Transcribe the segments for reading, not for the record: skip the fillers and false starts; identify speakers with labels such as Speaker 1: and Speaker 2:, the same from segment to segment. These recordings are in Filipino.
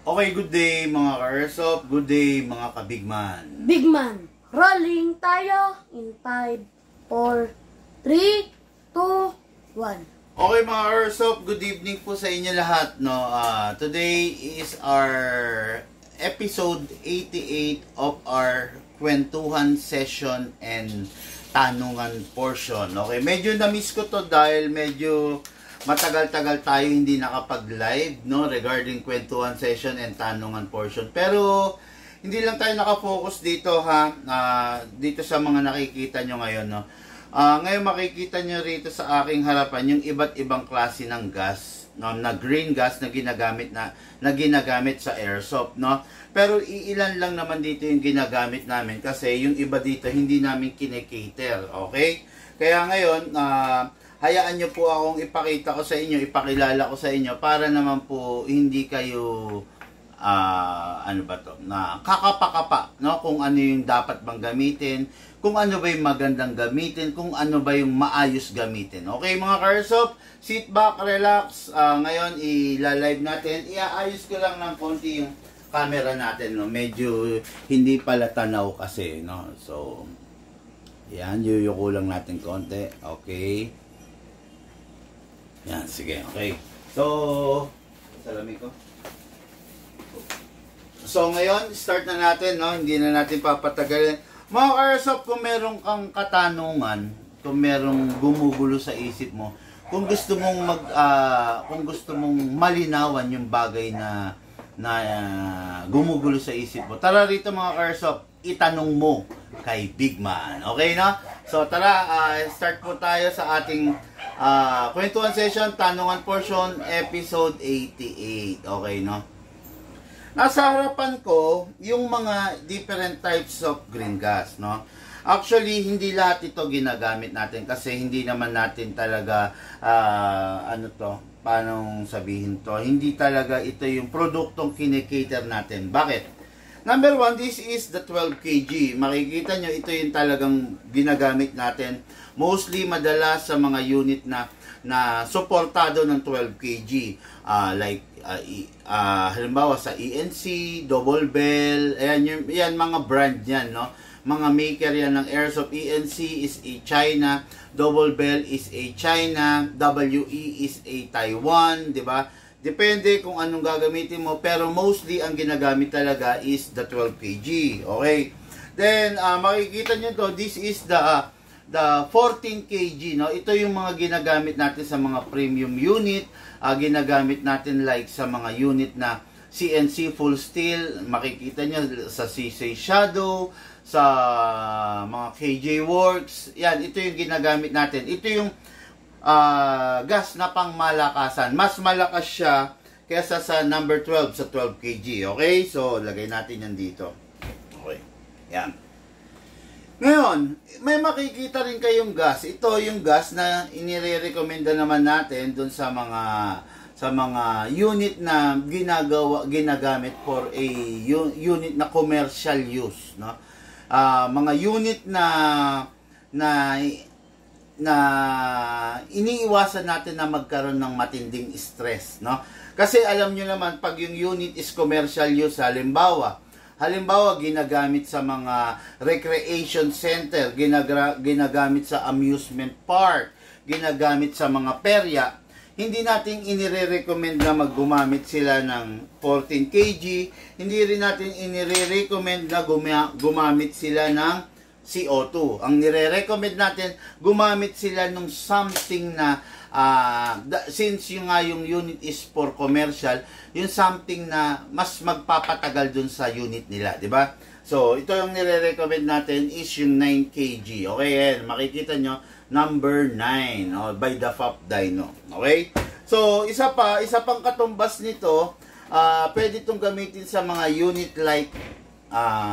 Speaker 1: Okay, good day mga ka-airsoft. Good day mga ka-bigman.
Speaker 2: Bigman, rolling tayo in 5, 4, 3, 2, 1.
Speaker 1: Okay mga ka-airsoft, good evening po sa inyo lahat. No? Today is our episode 88 of our kwentuhan session and tanungan portion. Okay, medyo na-miss ko to dahil medyo matagal-tagal tayo hindi nakapag-live, no, regarding kwentuhan session and tanungan portion. Pero hindi lang tayo nakafocus dito ha, dito sa mga nakikita nyo ngayon, no. Ngayon makikita nyo rito sa aking harapan yung iba't ibang klase ng gas, no, na green gas na ginagamit sa airsoft, no. Pero iilan lang naman dito yung ginagamit namin kasi yung iba dito hindi namin kinikater, okay? Kaya ngayon, hayaan nyo po akong ipakita ko sa inyo, ipakilala ko sa inyo para naman po hindi kayo na kakapa-kapa, no, kung ano yung dapat bang gamitin, kung ano ba yung magandang gamitin, kung ano ba yung maayos gamitin. Okay mga ka-airsoft, sit back, relax. Ngayon i-live natin. Iaayos ko lang ng konti yung camera natin, no. Medyo hindi pala tanaw kasi, no. So yan, yuyuko lang natin konti. Okay. Yan, sige, okay. So, salamin ko. So, ngayon, start na natin, no? Hindi na natin papatagalin. Mga ka-airsoft, kung meron kang katanungan, kung merong gumugulo sa isip mo, kung gusto mong kung gusto mong malinawan yung bagay na gumugulo sa isip mo, tara rito mga ka-airsoft, itanong mo kay Bigman. Okay, no? So, tara, start po tayo sa ating kwentuhan session, tanungan portion, episode 88. Okay, no? Nasa harapan ko, yung mga different types of green gas, no? Actually, hindi lahat ito ginagamit natin kasi hindi naman natin talaga, paano sabihin to? Hindi talaga ito yung produktong kinikater natin. Bakit? Number one, this is the 12 kg. Makikita nyo, ito yung talagang ginagamit natin. Mostly, madalas sa mga unit na suportado ng 12 kg. Halimbawa sa ENC, Double Bell, yan mga brand yan, no? Mga maker yan ng airsoft. ENC is a China, Double Bell is a China, WE is a Taiwan, di ba? Depende kung anong gagamitin mo, pero mostly ang ginagamit talaga is the 12 kg. Okay? Then makikita nyo to, this is the 14 kg, no? Ito yung mga ginagamit natin sa mga premium unit, ginagamit natin like sa mga unit na CNC full steel, makikita nyo sa CC Shadow, sa mga KJ Works. Yan, ito yung ginagamit natin. Ito yung gas na pang malakasan. Mas malakas siya kaysa sa number 12, sa 12 kg. Okay? So, lagay natin yan dito. Okay. Yan. Ngayon, may makikita rin kayong gas. Ito yung gas na inire-recommenda naman natin dun sa mga unit na ginagamit for a unit na commercial use, no? Mga unit na iniiwasan natin na magkaroon ng matinding stress, no? Kasi alam nyo naman, pag yung unit is commercial use, halimbawa ginagamit sa mga recreation center, ginagamit sa amusement park, ginagamit sa mga perya, hindi natin inire-recommend na gumamit sila ng 14 kg, hindi rin natin inire-recommend na gumamit sila ng CO2. Ang nire-recommend natin, gumamit sila ng something na, since yung unit is for commercial, yung something na mas magpapatagal dun sa unit nila, di ba? So, ito yung nire-recommend natin is yung 9 kg. Okay, yan. Makikita nyo, number 9, by the FAP Dyno. Okay? So, isa pang katumbas nito, pwede itong gamitin sa mga unit like,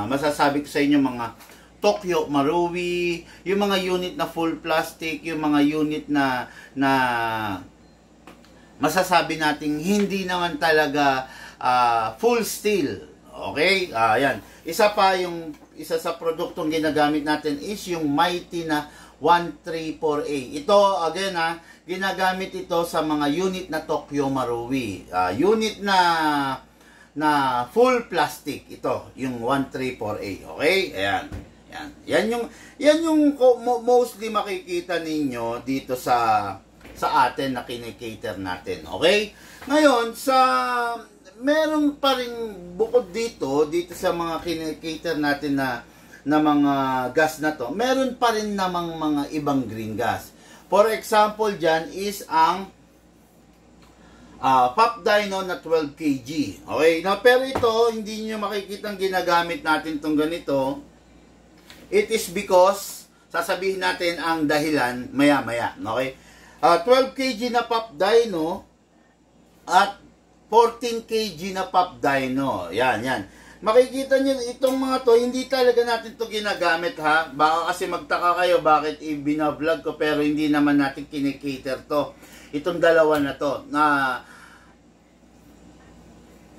Speaker 1: masasabi ko sa inyo, mga Tokyo Marui, yung mga unit na full plastic, yung mga unit na masasabi nating hindi naman talaga full steel. Okay? Yan. Isa sa produktong ginagamit natin is yung Mighty na 134A. Ito, again ginagamit ito sa mga unit na Tokyo Marui. Unit na na full plastic. Ito, yung 134A. Okay? Ayan. Yan yung mostly makikita ninyo dito sa atin na kinikater natin. Okay? Ngayon, meron pa rin bukod dito sa mga kinikater natin na mga gas na to, meron pa rin namang mga ibang green gas. For example, dyan is ang Pop Dyno na 12 kg. Okay? Now, pero ito, hindi nyo makikita ginagamit natin itong ganito. It is because, sasabihin natin ang dahilan maya-maya. Okay? 12 kg na Pop Dyno at 14 kg na Pop Dyno. Yan. Makikita nyo, itong mga to, hindi talaga natin to ginagamit, ha? Baka kasi magtaka kayo bakit i-binablog ko, pero hindi naman natin kinikater to. Itong dalawa na to, na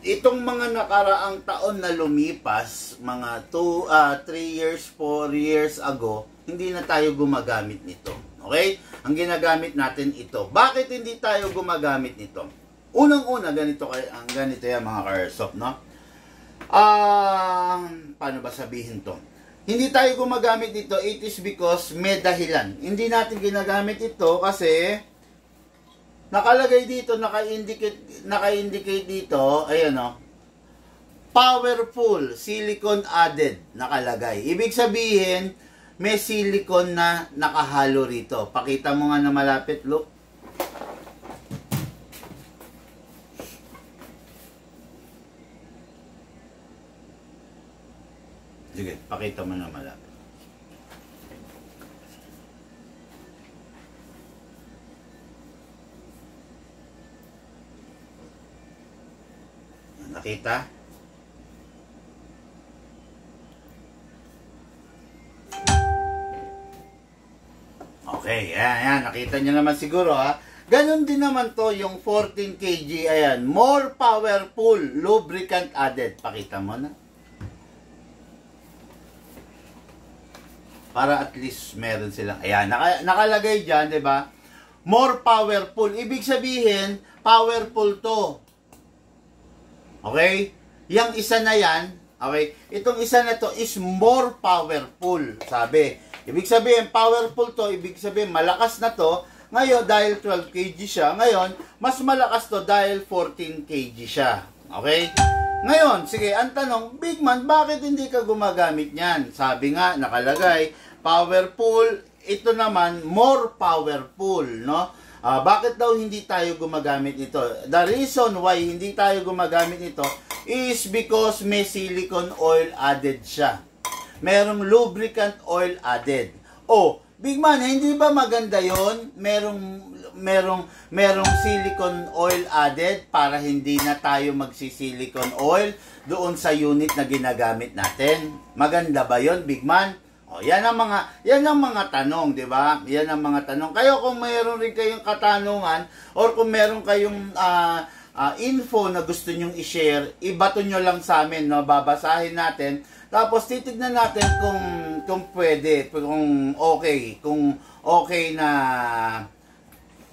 Speaker 1: itong mga nakaraang taon na lumipas, mga 3 years, 4 years ago, hindi na tayo gumagamit nito. Okay? Ang ginagamit natin ito. Bakit hindi tayo gumagamit nito? Unang-una, ganito yan mga ka-airsoft, no? Paano ba sabihin to? Hindi tayo gumagamit ito, it is because may dahilan. Hindi natin ginagamit ito kasi nakalagay dito, naka-indicate dito, ayan o, powerful, silicone added, nakalagay. Ibig sabihin, may silicone na nakahalo rito. Pakita mo nga na malapit, look. Sige, pakita mo na malapit. Nakita? Okay, ayan, nakita nyo naman siguro, ha. Ganon din naman to yung 14 kg, ayan, more powerful lubricant added. Pakita mo na. Para at least meron silang, ayan, nakalagay dyan, di ba? More powerful. Ibig sabihin, powerful to. Okay? Yang isa na yan, okay? Itong isa na to is more powerful, sabi. Ibig sabihin, powerful to, ibig sabihin, malakas na to. Ngayon, dahil 12 kg siya, ngayon, mas malakas to dahil 14 kg siya. Okay? Ngayon, sige, ang tanong, Big Man, bakit hindi ka gumagamit niyan? Sabi nga, nakalagay, powerful, ito naman, more powerful, no? Bakit daw hindi tayo gumagamit nito? The reason why hindi tayo gumagamit nito is because may silicone oil added siya. Merong lubricant oil added. Oh, Big Man, hindi ba maganda yon? Merong silicone oil added para hindi na tayo magsisilicone oil doon sa unit na ginagamit natin. Maganda ba yon, Big Man? O, yan ang mga tanong, di ba? Yan ang mga tanong. Kayo kung mayroon rin kayong katanungan or kung mayroon kayong info na gusto nyong i-share, ibato nyo lang sa amin, no? Babasahin natin. Tapos titignan natin kung pwede, kung okay na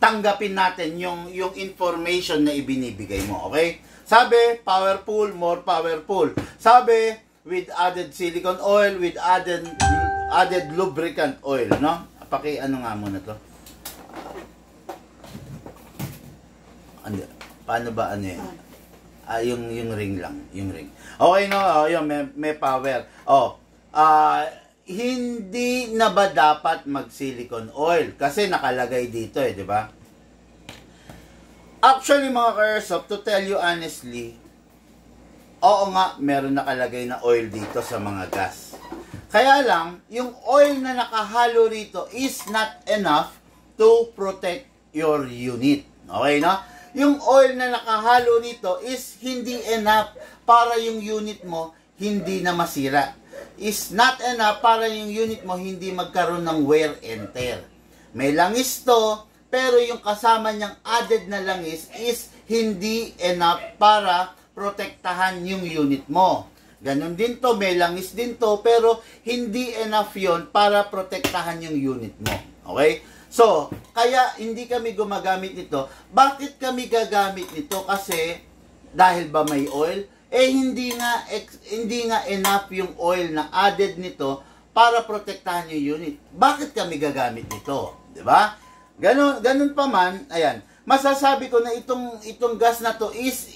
Speaker 1: tanggapin natin yung information na ibinibigay mo, okay? Sabi, powerful, more powerful. Sabi, with added silicone oil, with added lubricant oil, no? Ano nga muna to? Paano ba ano yan? Yung ring lang, yung ring. Okay, no? Yung may power. Hindi na ba dapat mag-silicone oil? Kasi nakalagay dito di ba? Actually, mga ka-airsoft, to tell you honestly, oo nga, meron nakalagay na oil dito sa mga gas. Kaya lang, yung oil na nakahalo rito is not enough to protect your unit. Okay, no? Yung oil na nakahalo rito is hindi enough para yung unit mo hindi na masira. Is not enough para yung unit mo hindi magkaroon ng wear and tear. May langis to, pero yung kasama niyang added na langis is hindi enough para protektahan yung unit mo. Ganon din to, may langis din to, pero hindi enough yon para protektahan yung unit mo. Okay? So, kaya hindi kami gumagamit nito. Bakit kami gagamit nito? Kasi, dahil ba may oil? eh hindi nga enough yung oil na added nito para protektahan yung unit. Bakit kami gagamit nito? 'Di ba? Ganun pa man, ayan. Masasabi ko na itong gas na to is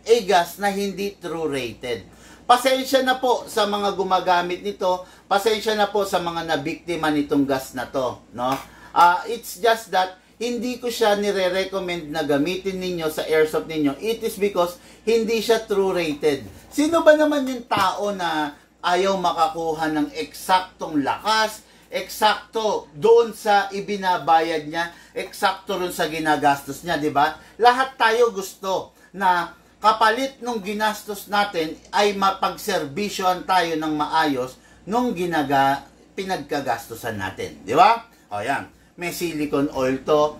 Speaker 1: a gas na hindi true rated. Pasensya na po sa mga gumagamit nito, pasensya na po sa mga nabiktima nitong gas na to, no? It's just that hindi ko siya nire-recommend na gamitin ninyo sa airsoft ninyo. It is because hindi siya true rated. Sino ba naman yung tao na ayaw makakuha ng eksaktong lakas, eksakto doon sa ibinabayad niya, eksakto rin sa ginagastos niya, di ba? Lahat tayo gusto na kapalit nung ginastos natin ay mapagserbisyoan tayo ng maayos nung pinagkagastosan natin. Di ba? O yan, may silicone oil to.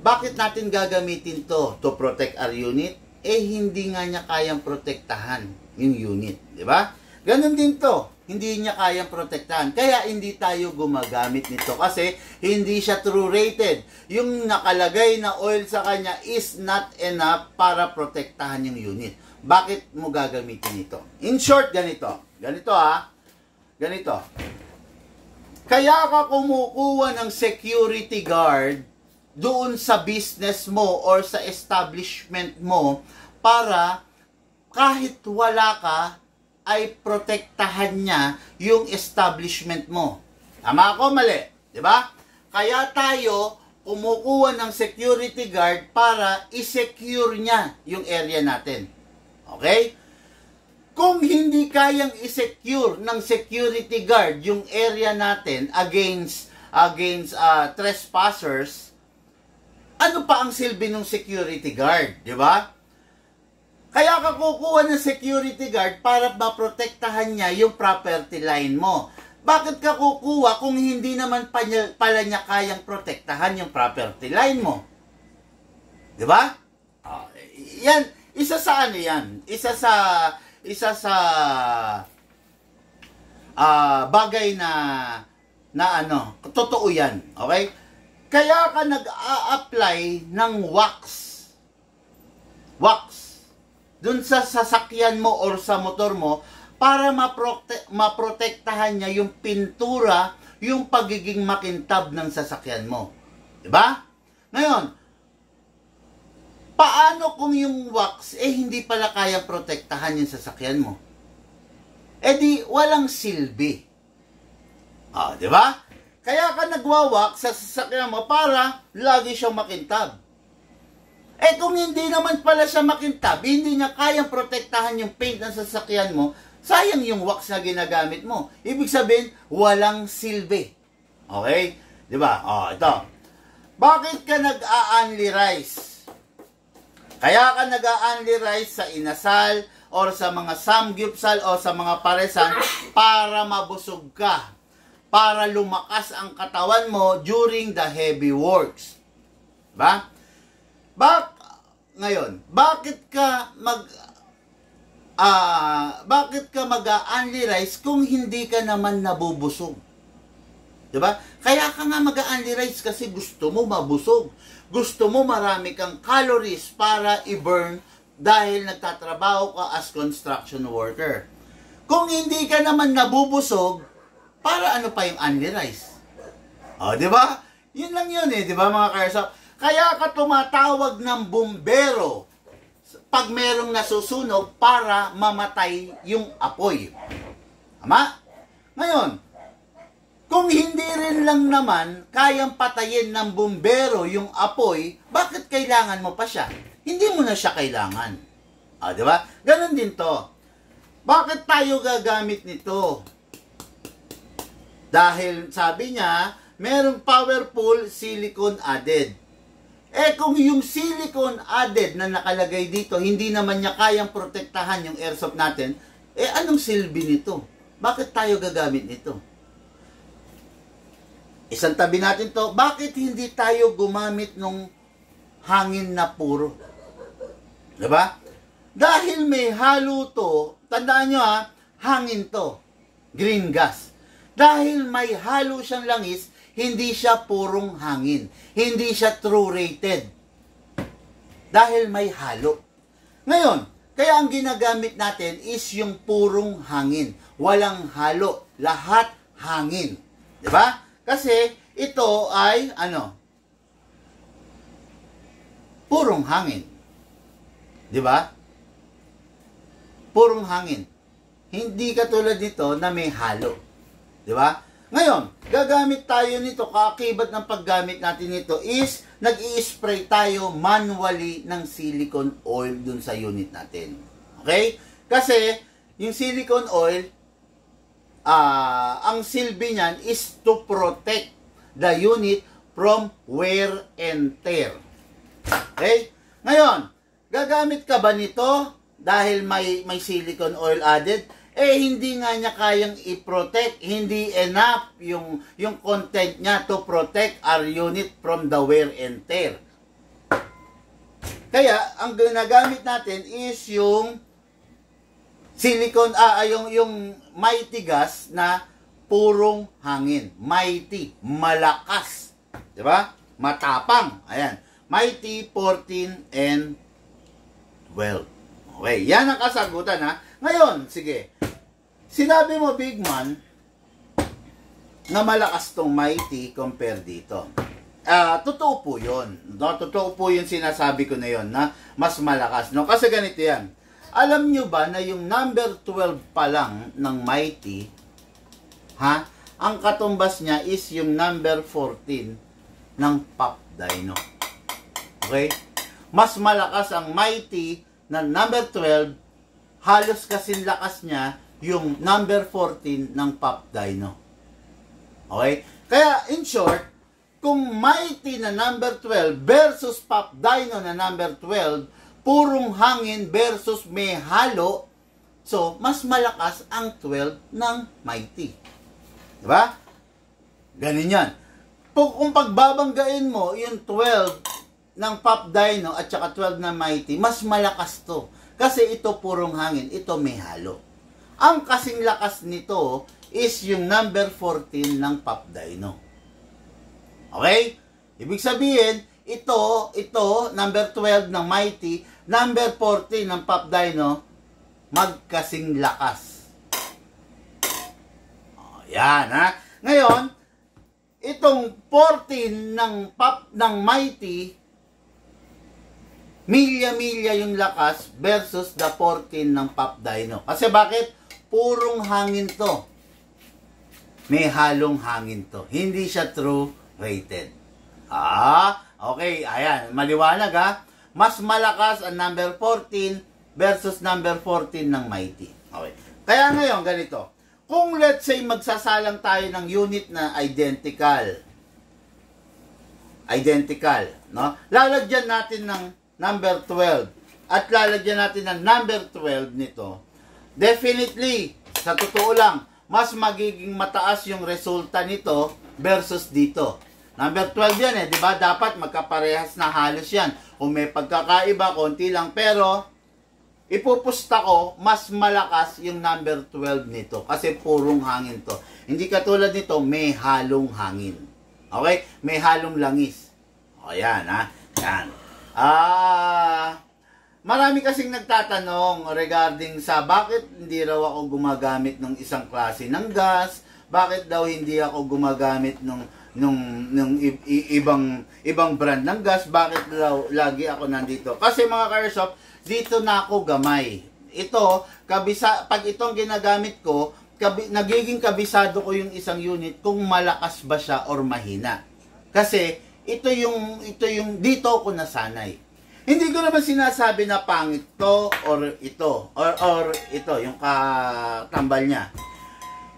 Speaker 1: Bakit natin gagamitin to? To protect our unit? Eh, hindi nga niya kayang protektahan yung unit. Di ba? Ganon din to. Hindi niya kayang protektahan. Kaya hindi tayo gumagamit nito kasi hindi siya true rated. Yung nakalagay na oil sa kanya is not enough para protektahan yung unit. Bakit mo gagamitin ito? In short, ganito. Ganito Ganito. Kaya ka kumukuha ng security guard doon sa business mo or sa establishment mo para kahit wala ka, ay protektahan niya yung establishment mo. Tama ako, mali? Diba? Kaya tayo kumukuha ng security guard para i-secure niya yung area natin. Okay? Kung hindi kayang i-secure ng security guard yung area natin against trespassers, ano pa ang silbi ng security guard? Diba? Kaya ka kukuha ng security guard para maprotektahan niya yung property line mo. Bakit ka kukuha kung hindi naman pala niya kayang protektahan yung property line mo? Di ba? Yan, isa sa ano yan? Isa sa bagay na ano, totoo yan. Okay? Kaya ka nag-a-apply ng wax dun sa sasakyan mo or sa motor mo para maprotektahan niya yung pintura, yung pagiging makintab ng sasakyan mo. Diba? Ngayon, paano kung yung wax hindi pala kaya protektahan yung sasakyan mo? Di walang silbi. Diba? Kaya ka nagwawax sa sasakyan mo para lagi siyang makintab. Kung hindi naman pala siya makintab, hindi niya kayang protektahan yung paint ng sasakyan mo, sayang yung wax na ginagamit mo. Ibig sabihin, walang silbi. Okay? Diba? Ito. Bakit ka nag-a-unli rice? Kaya ka nag-a-unli rice sa inasal or sa mga samgyupsal o sa mga paresan para mabusog ka. Para lumakas ang katawan mo during the heavy works. Diba? Ngayon, bakit ka mag-a-unli rice kung hindi ka naman nabubusog? Diba? Kaya ka nga mag-a-unli rice kasi gusto mo mabusog. Gusto mo marami kang calories para i-burn dahil nagtatrabaho ka as construction worker. Kung hindi ka naman nabubusog, para ano pa yung unli rice? Diba? Yun lang yun diba mga ka-airsoft? Kaya ka tumatawag ng bumbero pag merong nasusunog para mamatay yung apoy. Tama? Ngayon, kung hindi rin lang naman kayang patayin ng bumbero yung apoy, bakit kailangan mo pa siya? Hindi mo na siya kailangan. Di ba? Ganon din to. Bakit tayo gagamit nito? Dahil sabi niya, merong powerful silicone added. Kung yung silicone added na nakalagay dito, hindi naman niya kayang protektahan yung airsoft natin, anong silbi nito? Bakit tayo gagamit nito? Isang tabi natin to, bakit hindi tayo gumamit nung hangin na puro? Diba? Dahil may halo to, tandaan nyo hangin to, green gas. Dahil may halo siyang langis, hindi siya purong hangin. Hindi siya true rated. Dahil may halo. Ngayon, Kaya ang ginagamit natin is yung purong hangin. Walang halo. Lahat hangin. Di ba? Kasi ito ay, purong hangin. Di ba? Purong hangin. Hindi katulad nito na may halo. Di ba? Ngayon, gagamit tayo nito, kaakibat ng paggamit natin nito is nag-i-spray tayo manually ng silicone oil dun sa unit natin. Okay? Kasi, yung silicone oil, ang silbi niyan is to protect the unit from wear and tear. Okay? Ngayon, gagamit ka ba nito dahil may silicone oil added? Hindi nga niya kayang i-protect, hindi enough yung content niya to protect our unit from the wear and tear. Kaya, ang ginagamit natin is yung silicone, yung mighty gas na purong hangin. Mighty, malakas. Diba? Matapang. Ayan. Mighty, 14, and 12. Okay, yan ang kasagutan ha. Ngayon, sige. Sinabi mo, Big Man, na malakas tong Mighty compare dito. Totoo po yun. No? Totoo po yung sinasabi ko na yun, na mas malakas. No? Kasi ganito yan. Alam nyo ba na yung number 12 pa lang ng Mighty, ang katumbas niya is yung number 14 ng Pop Dino. Okay? Mas malakas ang Mighty na number 12, halos kasing lakas niya yung number 14 ng Pop Dino. Okay? Kaya, in short, kung Mighty na number 12 versus Pop Dino na number 12, purong hangin versus may halo, so, mas malakas ang 12 ng Mighty. Diba? Ganun yan. Kung pagbabanggain mo yung 12 ng Pop Dino at saka 12 na Mighty, mas malakas to. Kasi ito purong hangin, ito may halo. Ang kasing lakas nito is yung number 14 ng Pop Dino. Okay? Ibig sabihin, ito, number 12 ng Mighty, number 14 ng Pop Dino, magkasing lakas. Yan, ha? Ngayon, itong 14 ng Mighty, milya-milya yung lakas versus the 14 ng Pop Dino. Kasi bakit? Purong hangin to. May halong hangin to. Hindi siya true rated. Okay. Ayan. Maliwanag ha. Mas malakas ang number 14 versus number 14 ng Mighty. Okay. Kaya ngayon, ganito. Kung let's say magsasalang tayo ng unit na identical, no? Lalagyan natin ng number 12 at lalagyan natin ng number 12 nito, definitely, sa totoo lang, mas magiging mataas yung resulta nito versus dito. Number 12 yan di ba? Dapat magkaparehas na halos yan. Kung may pagkakaiba, konti lang, pero ipupusta ko, mas malakas yung number 12 nito kasi purong hangin to. Hindi katulad nito, may halong hangin. Okay? May halong langis. O yan, ha? Yan. Marami kasing nagtatanong regarding sa bakit hindi raw ako gumagamit ng isang klase ng gas, bakit daw hindi ako gumagamit ng ibang brand ng gas, bakit daw lagi ako nandito. Kasi mga ka-airsoft, dito na ako gamay. Ito, pag itong ginagamit ko, nagiging kabisado ko yung isang unit kung malakas ba siya or mahina. Kasi ito yung dito ako nasanay. Hindi ko naman sinasabi na pangit to or ito or ito yung katambal niya.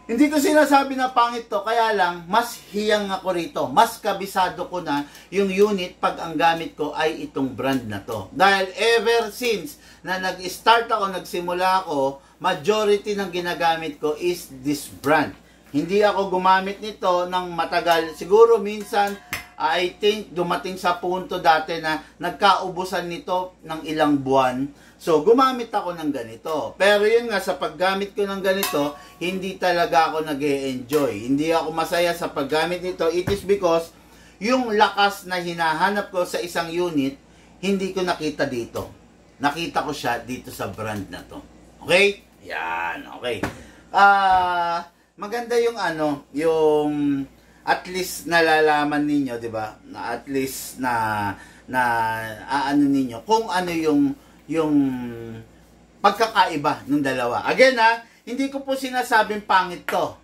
Speaker 1: Hindi ko sinasabi na pangit to, kaya lang mas hiyang ako rito. Mas kabisado ko na yung unit pag ang gamit ko ay itong brand na to. Dahil ever since na nag-start ako, nagsimula ako, majority ng ginagamit ko is this brand. Hindi ako gumamit nito ng matagal. Siguro minsan I think dumating sa punto dati na nagkaubusan nito ng ilang buwan. So, gumamit ako ng ganito. Pero yun nga, sa paggamit ko ng ganito, hindi talaga ako nag-e-enjoy. Hindi ako masaya sa paggamit nito. It is because yung lakas na hinahanap ko sa isang unit, hindi ko nakita dito. nakita ko siya dito sa brand na to. Okay? Yan, okay. Maganda yung yung at least nalalaman ninyo, 'di ba? Na at least na ninyo kung ano yung pagkakaiba ng dalawa. Again hindi ko po sinasabing pangit to.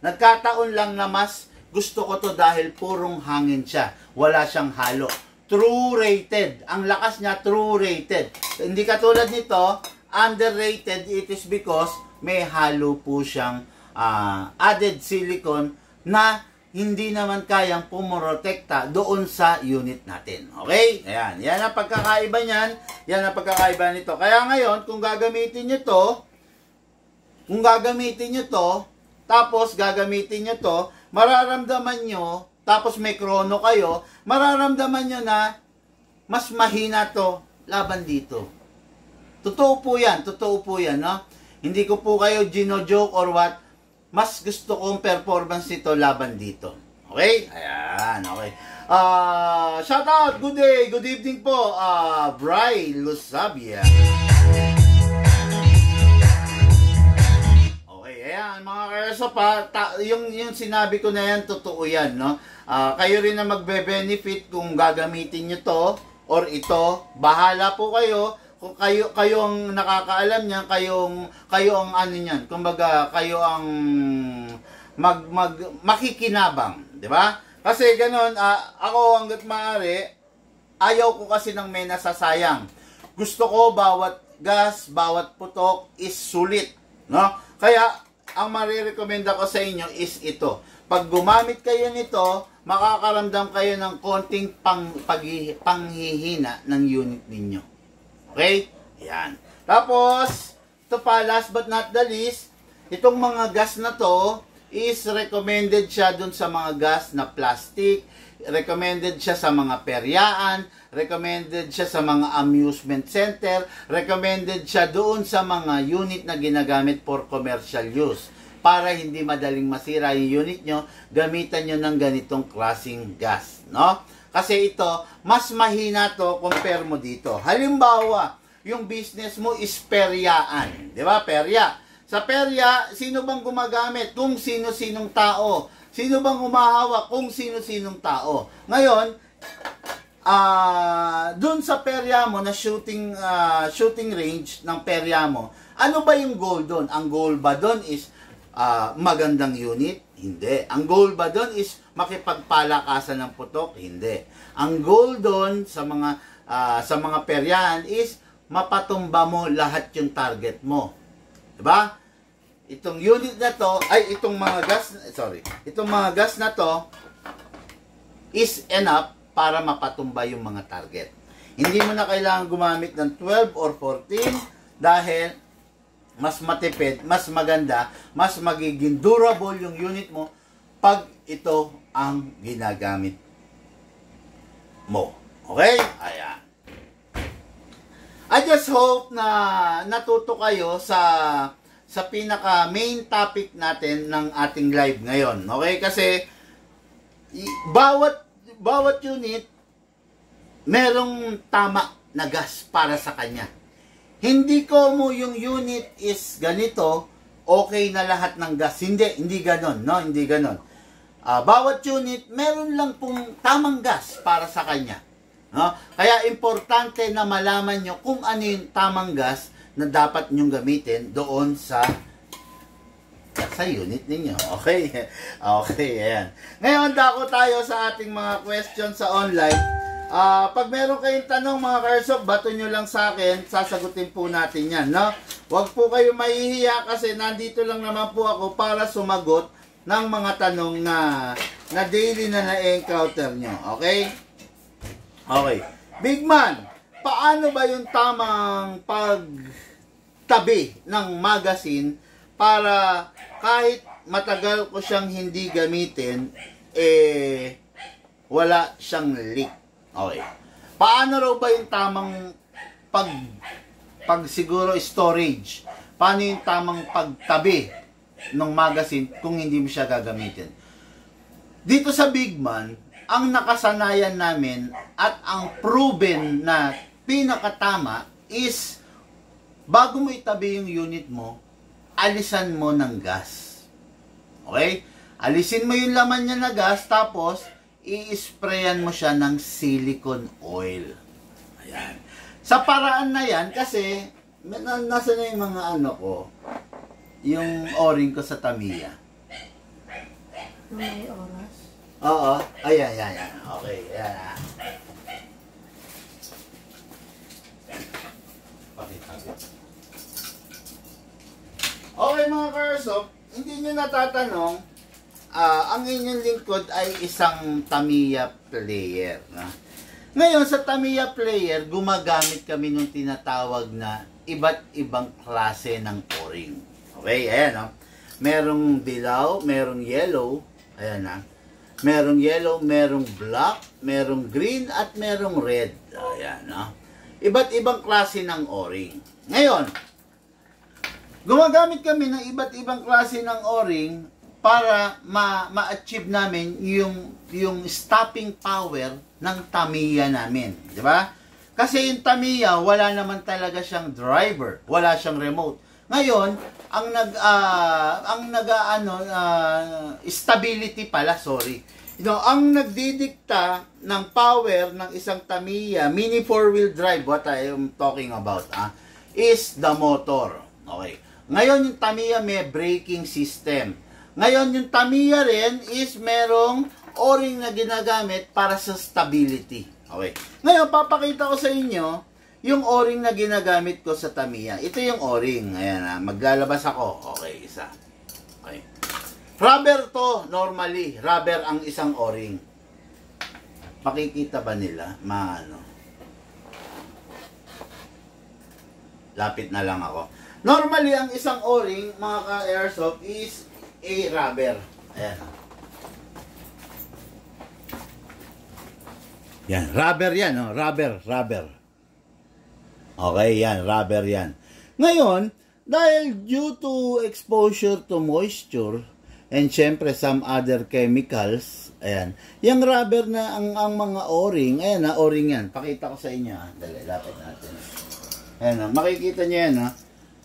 Speaker 1: Nagkataon lang na mas gusto ko to dahil purong hangin siya. Wala siyang halo. True rated. Ang lakas niya, true rated. Hindi katulad nito, underrated. It is because may halo po siyang added silicone na hindi naman kayang pumoprotekta doon sa unit natin. Okay? Ayan. Yan ang pagkakaiba niyan. Yan ang pagkakaiba nito. Kaya ngayon, kung gagamitin nyo to, tapos gagamitin nyo to, mararamdaman nyo, tapos may krono kayo, mararamdaman nyo na mas mahina to laban dito. Totoo po yan, no? Hindi ko po kayo gino-joke or what. Mas gusto kong performance nito laban dito. Okay? Ayan, okay. Shout out, good day, good evening po, Bri Lusabia. Okay, ayan, mga kaerso pa, yung sinabi ko na yan, totoo yan, no? Kayo rin na magbe-benefit kung gagamitin nyo to, or ito, bahala po kayo. Kung kayo ang nakakaalam niyan, kayo ang ano niyan, kumbaga kayo ang makikinabang, 'di ba? Kasi ganoon, ako hangga't maaari, ayaw ko kasi ng may nasasayang. Gusto ko bawat gas, bawat putok is sulit, no? Kaya ang marirekomenda ko sa inyo is ito. Pag gumamit kayo nito, makakaramdam kayo ng konting panghihina ng unit ninyo. Okay? Yan. Tapos, ito pa, last but not the least, itong mga gas na to is recommended siya dun sa mga gas na plastic, recommended siya sa mga peryaan, recommended siya sa mga amusement center, recommended siya doon sa mga unit na ginagamit for commercial use. Para hindi madaling masira yung unit nyo, gamitan nyo ng ganitong klaseng gas. No? Kasi ito, mas mahina to compare mo dito. Halimbawa, yung business mo is peryaan. Di ba? Perya. Sa perya, sino bang gumagamit? Kung sino-sinong tao. Sino bang humahawak? Kung sino-sinong tao. Ngayon, dun sa perya mo, na shooting range ng perya mo, ano ba yung goal dun? Ang goal ba dun is magandang unit? Hindi. Ang goal ba doon is makipagpalakasan ng putok? Hindi. Ang goal doon sa mga peryahan is mapatumba mo lahat yung target mo. 'Di ba? Itong unit na to, itong mga gas na to is enough para mapatumba yung mga target. Hindi mo na kailangan gumamit ng 12 or 14 dahil mas matipid, mas maganda, mas magiging durable yung unit mo pag ito ang ginagamit mo. Okay? Ayan. I just hope na natuto kayo sa pinaka main topic natin ng ating live ngayon. Okay? Kasi bawat unit merong tama na gas para sa kanya. Hindi ko mo yung unit is ganito, okay na lahat ng gas. Hindi ganon, no? Hindi ganon. Bawat unit, meron lang pong tamang gas para sa kanya. No? Kaya importante na malaman nyo kung ano yung tamang gas na dapat nyong gamitin doon sa unit ninyo. Okay? Okay, ayan. Ngayon, dako tayo sa ating mga questions sa online. Pag meron kayong tanong mga kaersop, bato nyo lang sa akin, sasagutin po natin yan, no? Huwag po kayo mahihiya kasi nandito lang naman po ako para sumagot ng mga tanong na daily na na-encounter nyo, okay? Okay. Big Man, paano ba yung tamang pagtabi ng magazine para kahit matagal ko siyang hindi gamitin, wala siyang leak? Okay. Paano raw ba yung tamang siguro storage? Paano yung tamang pagtabi ng magazine kung hindi mo siya gagamitin? Dito sa Big Man, ang nakasanayan namin at ang proven na pinakatama is, bago mo itabi yung unit mo, alisan mo ng gas. Okay? Alisin mo yung laman niya na gas, tapos, i-sprayan mo siya ng silicone oil. Ayan. Sa paraan na yan, kasi, nasa na yung mga ano ko, yung o-ring ko sa Tamiya.
Speaker 2: May oras.
Speaker 1: Oo. Ayan. Okay, ayan. Okay mga ka-airsoft, hindi nyo natatanong, ang inyong lingkod ay isang Tamiya player. Ngayon, sa Tamiya player, gumagamit kami ng tinatawag na iba't ibang klase ng o-ring. Okay, ayan. Merong dilaw, merong yellow. Ayan na. Merong yellow, merong black, merong green, at merong red. Ayan na. Iba't ibang klase ng o-ring. Ngayon, gumagamit kami ng iba't ibang klase ng o-ring para ma-achieve namin yung stopping power ng Tamiya namin. Di ba? Kasi yung Tamiya, wala naman talaga siyang driver. Wala siyang remote. Ngayon, stability pala, sorry. Ang nagdidikta ng power ng isang Tamiya, mini 4-wheel drive, what I am talking about, is the motor. Okay. Ngayon, yung Tamiya may braking system. Ngayon, yung Tamiya rin is merong o-ring na ginagamit para sa stability. Okay. Ngayon, papakita ko sa inyo yung o-ring na ginagamit ko sa Tamiya. Ito yung o-ring. Ayan, maglalabas ako. Okay, isa. Okay. Rubber to, normally. Rubber ang isang o-ring. Makikita ba nila? Lapit na lang ako. Normally, ang isang o-ring, mga ka-airsoft, is a rubber. Ayan. Yan, rubber yan, no? Rubber. Okay, yan, rubber yan. Ngayon, dahil due to exposure to moisture, and syempre some other chemicals, ayan, yung rubber na ang mga o-ring, ayan na, o-ring yan. Pakita ko sa inyo, dali, lapit natin. Ayan, makikita nyo yan,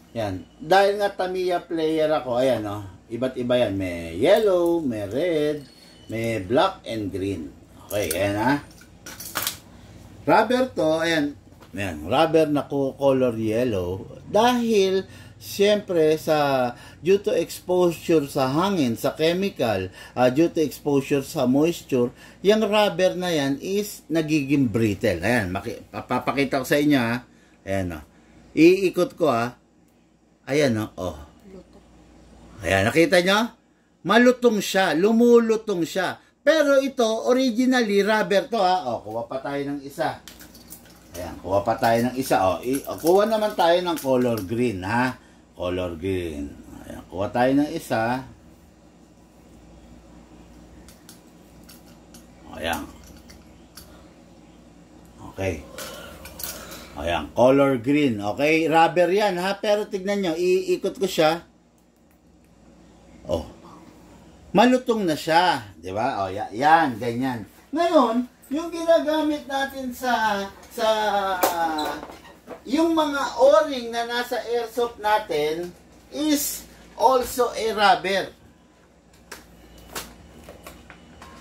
Speaker 1: yan. Dahil nga Tamiya player ako, ayan, iba't iba yan. May yellow, may red, may black and green. Okay, ayan, rubber to, ayan, rubber na color yellow. Dahil, siyempre, due to exposure sa hangin, sa chemical, due to exposure sa moisture, yung rubber na yan is nagiging brittle. Ayan, papakita ko sa inyo, ayan, iikot ko, ayan, ayan, nakita nyo? Malutong siya, lumulutong siya. Pero ito, originally, rubber to, kuha pa tayo ng isa. Ayan, kuha pa tayo ng isa, kuha naman tayo ng color green, color green. Ayan, kuha tayo ng isa. Ayan. Okay. Ayan, color green. Okay, rubber yan, pero tignan nyo, iikot ko siya. Malutong na siya, di ba? Yan, ganyan. Ngayon, yung ginagamit natin yung mga o-ring na nasa airsoft natin is also a rubber.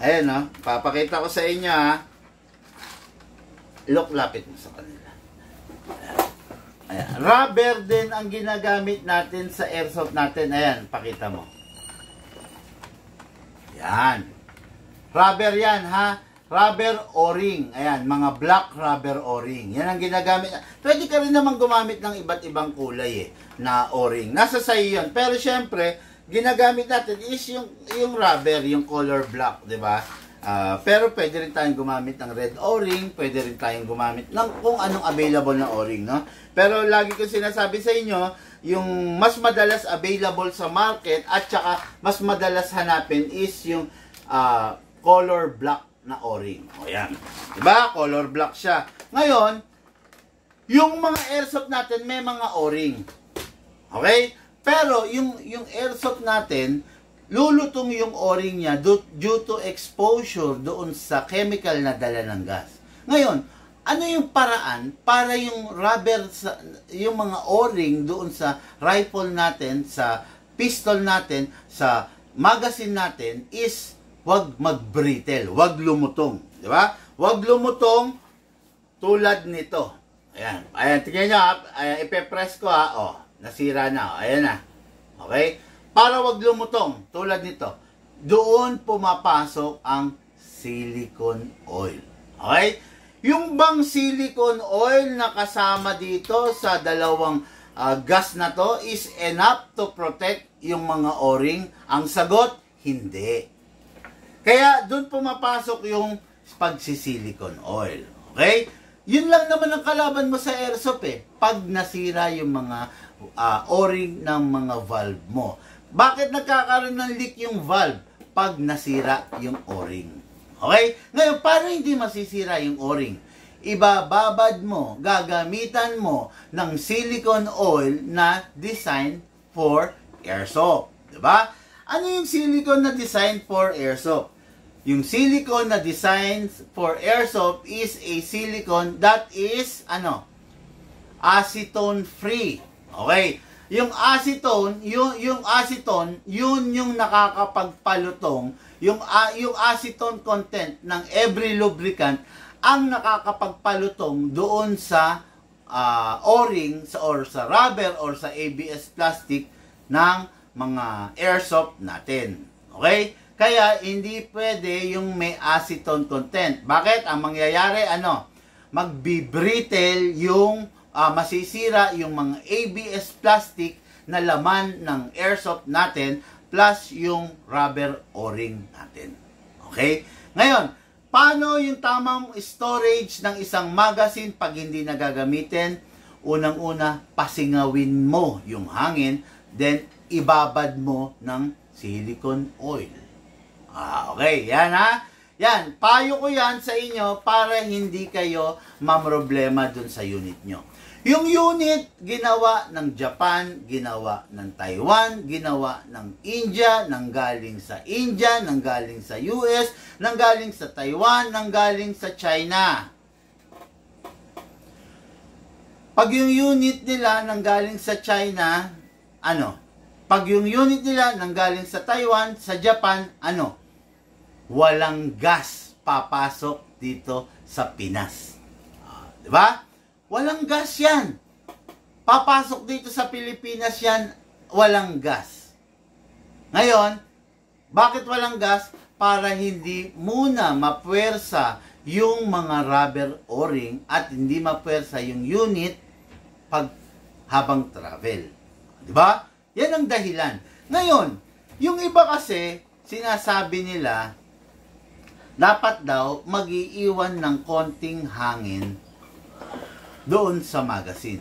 Speaker 1: Ayan, papakita ko sa inyo, Look, lapit mo sa kanila. Ayan. Rubber din ang ginagamit natin sa airsoft natin. Ayan, pakita mo. Yan. Rubber yan, Rubber o-ring. Ayan, mga black rubber o-ring. Yan ang ginagamit. Pwede ka rin naman gumamit ng iba't ibang kulay na o-ring. Nasa sayo yun. Pero syempre, ginagamit natin is yung rubber, yung color black, di ba? Pero pwede rin tayong gumamit ng red o-ring, pwede rin tayong gumamit ng kung anong available na o-ring, no? Pero lagi ko sinasabi sa inyo, yung mas madalas available sa market at saka mas madalas hanapin is yung color black na o-ring. O yan. Diba? Color black siya. Ngayon, yung mga airsoft natin may mga o-ring. Okay? Pero yung airsoft natin, lulutong yung o-ring niya due to exposure doon sa chemical na dala ng gas. Ngayon, ano yung paraan para yung rubber, yung mga o-ring doon sa rifle natin, sa pistol natin, sa magazine natin is wag mag-brittle, wag lumutong, di ba? Wag lumutong tulad nito. Ayan, ayan, tingnan nyo, ayan, ipe-press ko ha, oh, nasira na, ayan na. Okay? Para wag lumutong tulad nito, doon pumapasok ang silicone oil. Okay? Yung bang silicone oil na kasama dito sa dalawang gas na to is enough to protect yung mga o-ring? Ang sagot, hindi. Kaya doon pumapasok yung pagsisilicone oil. Okay? Yun lang naman ang kalaban mo sa airsoft eh. Pag nasira yung mga o-ring ng mga valve mo. Bakit nagkakaroon ng leak yung valve? Pag nasira yung o-ring. Okay? Ngayon, paano hindi masisira yung o-ring? Ibababad mo, gagamitan mo ng silicone oil na design for airsoft. Diba? Ano yung silicone na design for airsoft? Yung silicone na design for airsoft is a silicone that is, acetone free. Okay? Yung acetone, yung acetone, yun yung nakakapagpalutong, yung acetone content ng every lubricant ang nakakapagpalutong doon sa o-ring or sa rubber or sa ABS plastic ng mga airsoft natin. Okay? Kaya hindi pwede yung may acetone content. Bakit? Ang mangyayari magbi-brittle yung masisira yung mga ABS plastic na laman ng airsoft natin plus yung rubber o-ring natin. Okay? Ngayon, paano yung tamang storage ng isang magazine pag hindi nagagamitin? Unang-una, pasingawin mo yung hangin, then ibabad mo ng silicone oil. Okay, yan ha? Yan, payo ko yan sa inyo para hindi kayo mamroblema dun sa unit nyo. Yung unit, ginawa ng Japan, ginawa ng Taiwan, ginawa ng India, nanggaling sa India, nanggaling sa US, nanggaling sa Taiwan, nanggaling sa China. Pag yung unit nila nanggaling sa China, Pag yung unit nila nanggaling sa Taiwan, sa Japan, walang gas papasok dito sa Pinas. Diba? Walang gas yan. Papasok dito sa Pilipinas yan, walang gas. Ngayon, bakit walang gas? Para hindi muna mapuwersa yung mga rubber o-ring at hindi mapuwersa yung unit pag habang travel. Diba? Yan ang dahilan. Ngayon, yung iba kasi, sinasabi nila, dapat daw mag-iiwan ng konting hangin doon sa magazine.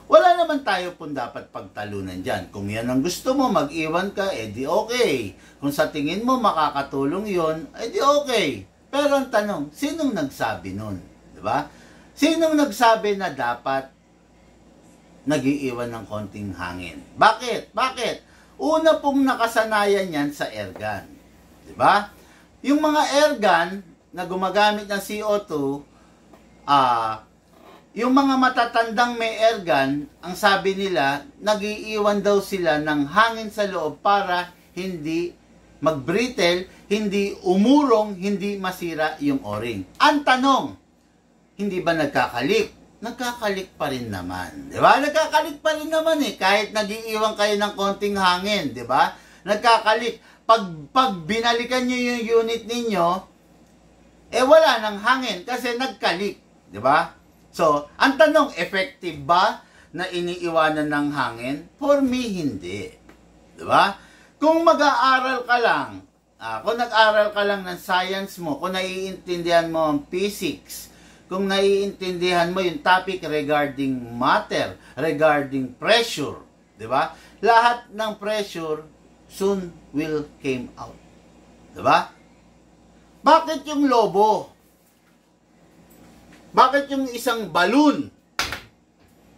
Speaker 1: Wala naman tayo pong dapat pagtalunan dyan. Kung yan ang gusto mo, mag-iwan ka, edi okay. Kung sa tingin mo makakatulong yon, edi okay. Pero ang tanong, sinong nagsabi nun? Diba? Sinong nagsabi na dapat nag-iiwan ng konting hangin? Bakit? Bakit? Una pong nakasanayan yan sa airgun. Diba? Yung mga airgun na gumagamit ng CO2, yung mga matatandang may airgun, ang sabi nila, nag-iiwan daw sila ng hangin sa loob para hindi mag-brittle, hindi umurong, hindi masira yung o-ring. Ang tanong, hindi ba nagkakalik? Nagkakalik pa rin naman. Di ba? Nagkakalik pa rin naman eh. Kahit nag-iiwan kayo ng konting hangin. Di ba? Nagkakalik. Pag binalikan nyo yung unit ninyo, wala nang hangin kasi nagkalik. Di ba? So, ang tanong, effective ba na iniiwanan ng hangin? For me, hindi. Di ba? Kung mag-aaral ka lang, kung nag-aaral ka lang ng science mo, kung naiintindihan mo ang physics, kung naiintindihan mo yung topic regarding matter, regarding pressure, di ba? Lahat ng pressure soon will came out. Di ba? Bakit yung lobo? Bakit yung isang balloon?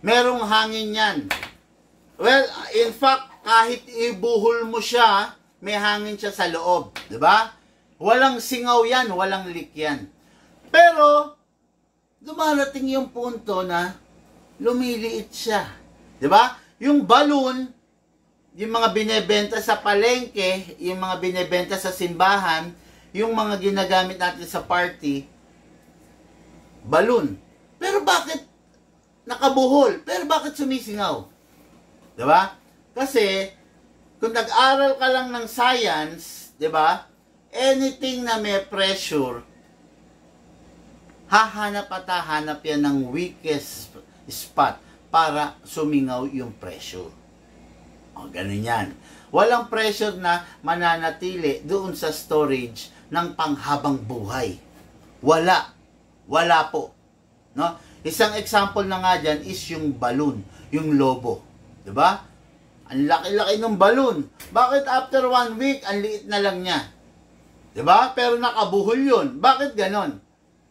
Speaker 1: Merong hangin yan. Well, in fact, kahit ibuhol mo siya, may hangin siya sa loob. Di ba? Walang singaw yan, walang leak yan. Pero, dumarating yung punto na lumiliit siya. Di ba? Yung balloon, yung mga binebenta sa palengke, yung mga binebenta sa simbahan, yung mga ginagamit natin sa party, balloon. Pero bakit nakabuhol? Pero bakit sumisingaw? Di ba? Kasi, kung nag-aral ka lang ng science, di ba? Anything na may pressure, hahanap at hahanap yan ng weakest spot para sumingaw yung pressure. O, ganun yan. Walang pressure na mananatili doon sa storage ng panghabang buhay. Wala. Wala po. No? Isang example na nga dyan is yung balloon, yung lobo. Diba? Ang laki-laki ng balloon. Bakit after 1 week, ang liit na lang niya? Diba? Pero nakabuhol yun. Bakit ganon?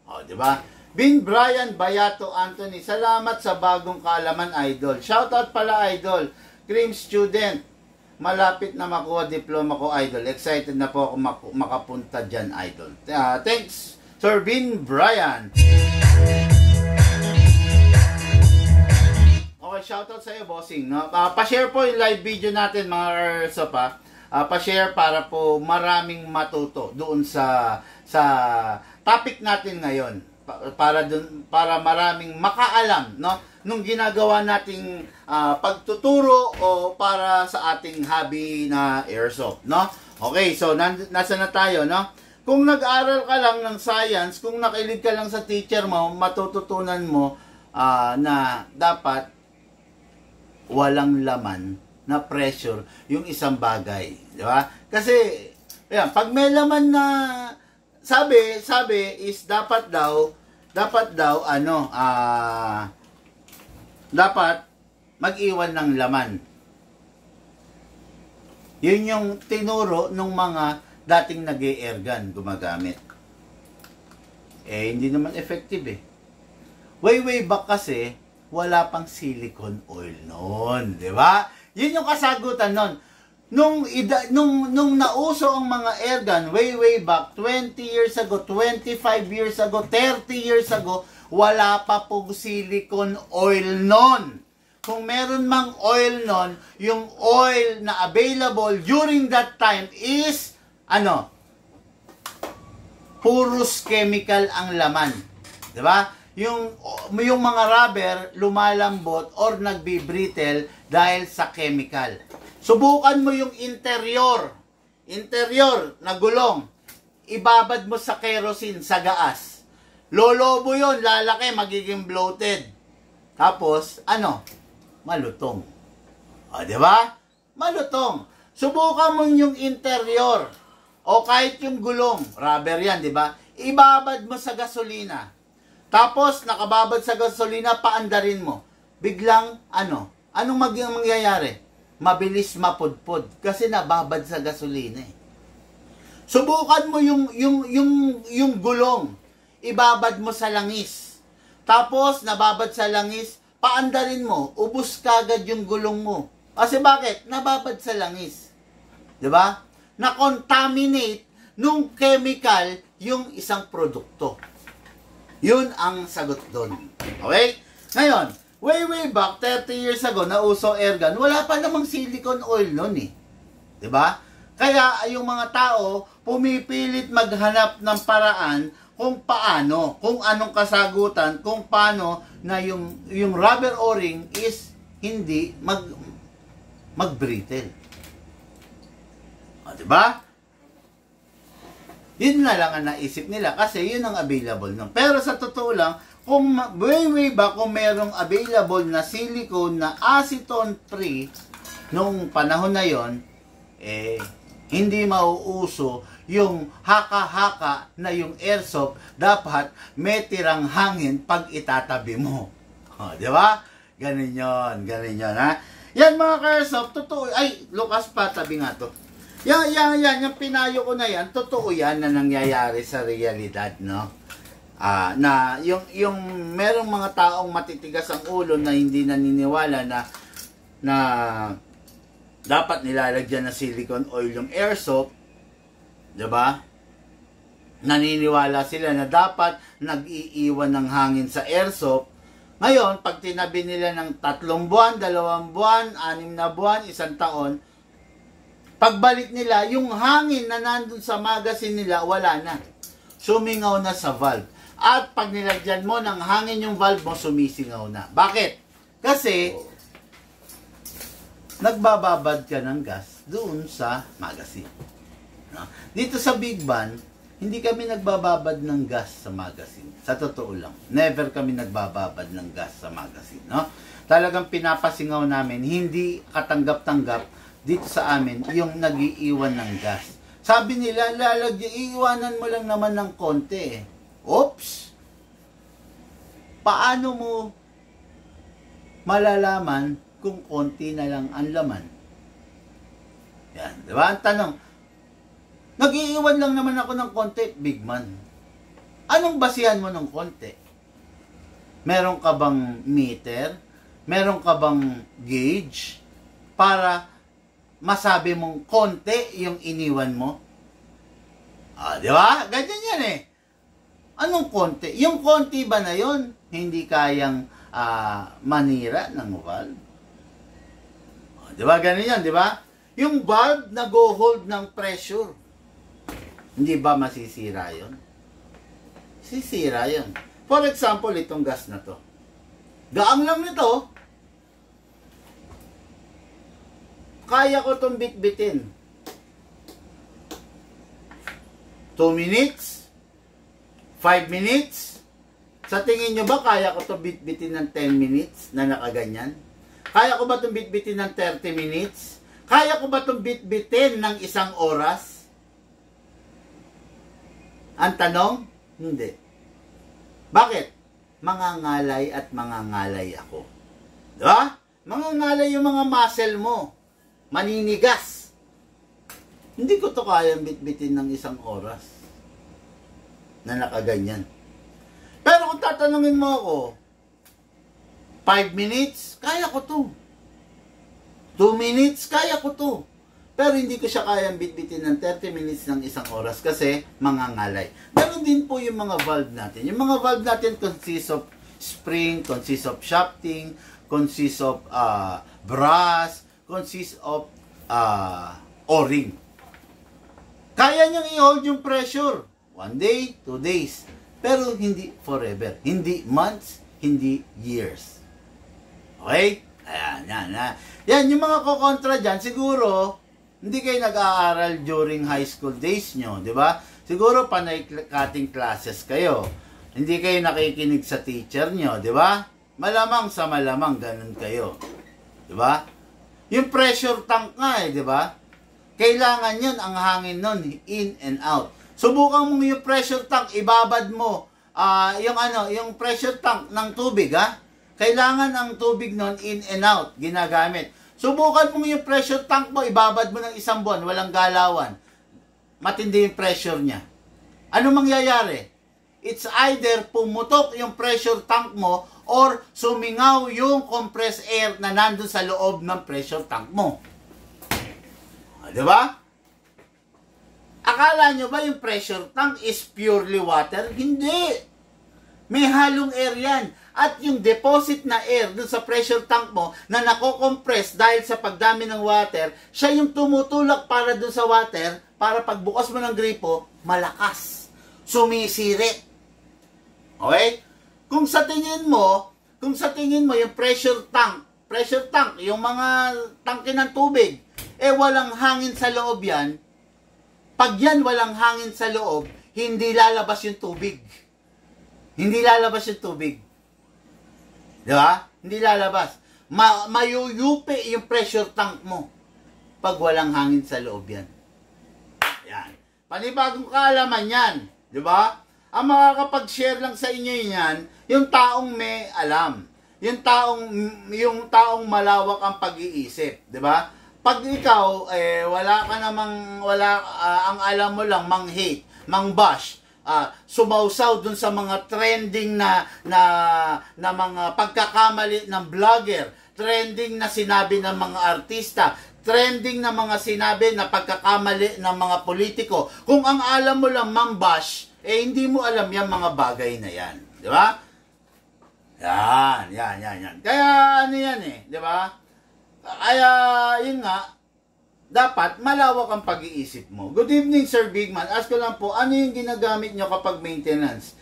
Speaker 1: O, diba? Bin Brian Bayato Anthony, salamat sa bagong kaalaman, idol. Shoutout pala, idol. Cream student. Malapit na makuha diploma ko, idol. Excited na po ako makapunta dyan, idol. Thanks, Sir Bin Brian. Okay, shoutout sa iyo, bossing. No? Pa-share po yung live video natin, mga Ersop, ha. Pa-share para po maraming matuto doon sa topic natin ngayon. Para maraming makaalam, no, nung ginagawa nating pagtuturo o para sa ating hobby na airsoft, no? Okay, so nasa na tayo, no? Kung nag-aral ka lang ng science, kung nakilig ka lang sa teacher mo, matututunan mo na dapat walang laman na pressure yung isang bagay, di ba? Kasi ayan, pag may laman na sabi is dapat daw dapat mag-iwan ng laman. Yun yung tinuro ng mga dating nag-e-airgun gumagamit. Hindi naman effective eh. Way back kasi wala pang silicone oil noon, di ba? Yun yung kasagutan noon. Nung nauso ang mga airgun way back 20 years ago, 25 years ago, 30 years ago, wala pa pong silicone oil non. Kung meron mang oil non, yung oil na available during that time is purus chemical ang laman. 'Di ba? Yung mga rubber lumalambot or nagbi-brittle dahil sa chemical. Subukan mo yung interior na gulong. Ibabad mo sa kerosene, sa gaas. Lolobo yun, lalaki, magiging bloated. Tapos, malutong. O, di ba? Malutong. Subukan mo yung interior. O kahit yung gulong, rubber yan, di ba? Ibabad mo sa gasolina. Tapos, nakababad sa gasolina, paandarin mo. Biglang, anong mangyayari? Mabilis mapudpod kasi nababad sa gasolina eh. Subukan mo yung gulong, ibabad mo sa langis. Tapos nababad sa langis, paandarin mo, ubos kagad yung gulong mo. Kasi bakit? Nababad sa langis. 'Di ba? Na-contaminate nung chemical yung isang produkto. Yun ang sagot doon. Okay? Ngayon, way back, 30 years ago, nauso airgun, wala pa namang silicone oil nun eh. 'Di ba? Kaya yung mga tao, pumipilit maghanap ng paraan kung paano, kung anong kasagutan, kung paano na yung rubber o-ring is hindi mag-brittle. O, 'di ba? Yun na lang ang naisip nila kasi yun ang available nun. Pero sa totoo lang, kung way back kung merong available na silicone na acetone free nung panahon na yon, hindi mauuso yung haka-haka na yung airsoft, dapat may tirang hangin pag itatabi mo. Di ba? Ganun yun, ha? Yan mga ka-airsoft, totoo. Ay, Lucas pa, tabi nga to. Yan, yung pinayo ko na yan, totoo yan na nangyayari sa realidad, no? Na yung merong mga taong matitigas ang ulo na hindi naniniwala na dapat nilalagyan ng silicone oil yung airsoft, 'di ba? naniniwala sila na dapat nag-iiwan ng hangin sa airsoft. Ngayon, pag tinabi nila ng 3 buwan, 2 buwan, 6 na buwan, 1 taon, pagbalik nila, yung hangin na nandun sa magazine nila, wala na. Sumingaw na sa valve. At pag nilagyan mo ng hangin yung valve mo, sumisingaw na. Bakit? Kasi, nagbababad ka ng gas doon sa magazine. No? Dito sa Big Band, hindi kami nagbababad ng gas sa magazine. Sa totoo lang. Never kami nagbababad ng gas sa magazine. No? Talagang pinapasingaw namin, hindi katanggap-tanggap dito sa amin yung nagiiwan ng gas. Sabi nila, iiwanan mo lang naman ng konti. Oops! Paano mo malalaman kung konti na lang ang laman? Yan, di ba? Ang tanong, nag-iiwan lang naman ako ng konti, big man. Anong basihan mo ng konti? Meron ka bang meter? Meron ka bang gauge? Para masabi mong konti yung iniwan mo? Di ba? Ganyan yan eh. Anong konti? Yung konti ba na yon hindi kayang manira ng valve? Di ba? Ganyan yan, di ba? Yung valve nag-hold ng pressure. Hindi ba masisira yon? Sisira yon. For example, itong gas na to. Gaang lang nito. Kaya ko itong bitbitin. 2 minutes? 5 minutes? Sa tingin nyo ba kaya ko itong bitbitin ng 10 minutes na nakaganyan? Kaya ko ba itong bitbitin ng 30 minutes? Kaya ko ba itong bitbitin ng 1 oras? Ang tanong, hindi. Bakit? Mangangalay at mangangalay ako. Diba? Mangangalay yung mga muscle mo. Maninigas. Hindi ko to kayang bitbitin ng 1 oras na nakaganyan. Pero kung tatanungin mo ako, 5 minutes, kaya ko to. 2 minutes, kaya ko to. Pero hindi ko siya kayang bitbitin ng 30 minutes ng 1 oras kasi mangangalay. Ganon din po yung mga valve natin. Yung mga valve natin consists of spring, consists of shafting, consists of brass, consists of O-ring. Kaya niyang i-hold yung pressure. 1 day, 2 days. Pero hindi forever. Hindi months, hindi years. Okay? Ayan. Yan, yung mga kukontra dyan, siguro, hindi kayo nag-aaral during high school days nyo, di ba? Siguro panay cutting classes kayo. Hindi kayo nakikinig sa teacher nyo, di ba? Malamang sa malamang, ganun kayo. Di ba? Yung pressure tank nga di ba? Kailangan yun, ang hangin nun, in and out. Subukan mo yung pressure tank, ibabad mo, yung pressure tank ng tubig, ha? Kailangan ang tubig nun, in and out, ginagamit. Subukan mo yung pressure tank mo, ibabad mo ng 1 buwan, walang galawan. Matindi yung pressure niya. Ano mangyayari? It's either pumutok yung pressure tank mo or sumingaw yung compressed air na nandun sa loob ng pressure tank mo. Diba? Akala nyo ba yung pressure tank is purely water? Hindi. May halong air yan. At yung deposit na air dun sa pressure tank mo na nako-compress dahil sa pagdami ng water, siya yung tumutulak para dun sa water para pagbukas mo ng gripo, malakas. Sumisirit. Okay? Kung sa tingin mo yung pressure tank, yung mga tangke ng tubig, walang hangin sa loob yan, pag yan walang hangin sa loob, hindi lalabas yung tubig. Hindi lalabas yung tubig. Di ba? Hindi lalabas. Mayuyupi yung pressure tank mo pag walang hangin sa loob yan. Yan. Panibagong kaalaman yan. Di ba? Ang makakapag-share lang sa inyo yan, yung taong may alam. Yung taong malawak ang pag-iisip. Di ba? Pag ikaw, ang alam mo lang, mang-hate, mang-bash, sumausaw dun sa mga trending na mga pagkakamali ng vlogger, trending na sinabi ng mga artista, trending na mga sinabi na pagkakamali ng mga politiko. Kung ang alam mo lang mang-bash, eh hindi mo alam yung mga bagay na yan. Di ba? Yan. Kaya ano yan eh, di ba? Kaya yun nga, dapat malawak ang pag-iisip mo. Good evening, Sir Bigman. Ask ko lang po, ano yung ginagamit nyo kapag maintenance?